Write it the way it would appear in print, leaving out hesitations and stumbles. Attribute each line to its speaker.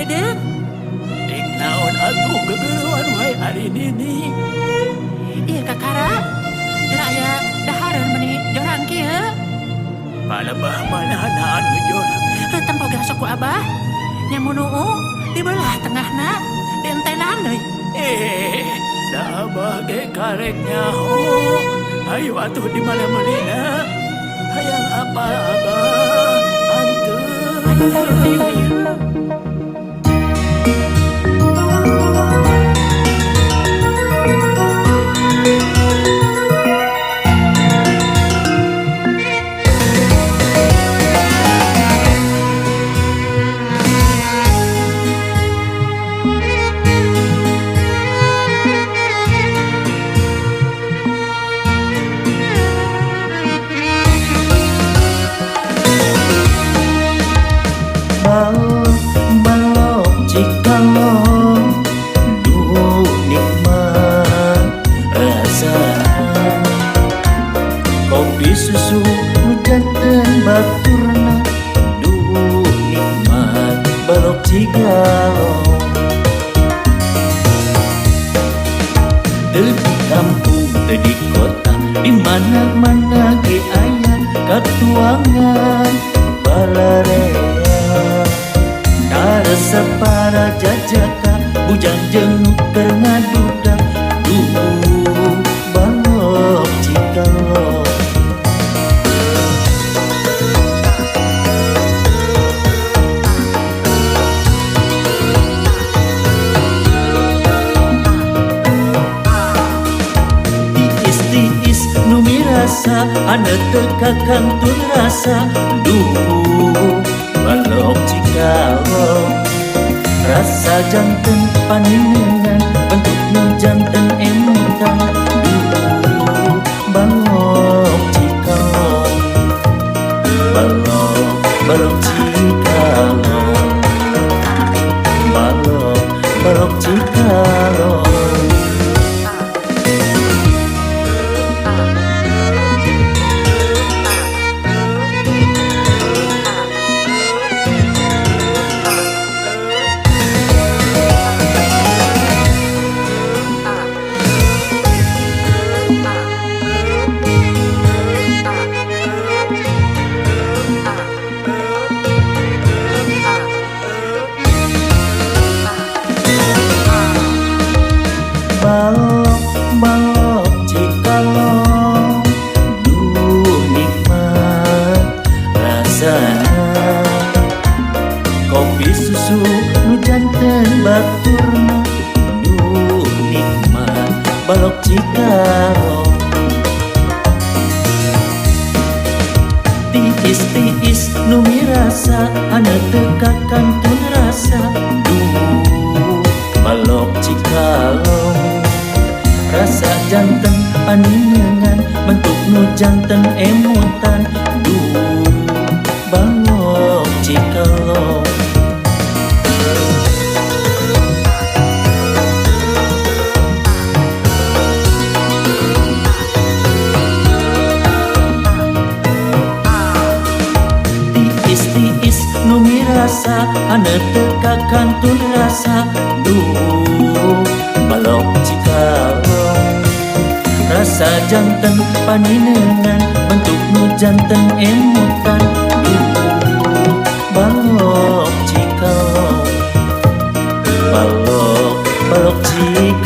Speaker 1: Dedek.
Speaker 2: Dek naon atuh gegeruan wae ari nini.
Speaker 1: Iya kakara. Dera aya dahareun meuni jorang kieu.
Speaker 2: Palebah manehna anu jorang.
Speaker 1: Tempo gasa ku Abah. Nya munuu di belah tengahna dentenan deui.
Speaker 2: Da abah ge karek nyaho. Hayu atuh di mana manehna. Hayang apa abah anteu.
Speaker 1: Ayo.
Speaker 3: Balok jikalau duh nikmat rasana kopi susu janten baturna duh nikmat balok jikalau teu di kampung teu di kota di mana-mana ge aya katuangan balarea karesa para jajaka bujang jenguk ternaduda duh balok jikalau tiis nu mirasa ane teka kantun rasa duh balok jikalau rasa janten paningan bentuknya janten emutan duh balok jikalau balok jikalau balok jikalau balok jikalau duh nikmat rasana kopi susu nu janten baturna duh nikmat balok jikalau tiis nu mirasa ane teka kantun rasa duh balok jikalau rasa janten paningan bentuk nu janten emutan duh balok jikalau tiis nu mirasa ane teka kantun rasa duh balok jikalau rasa janten paningan bentuk nu janten emutan duh balok jikalau balok jikalau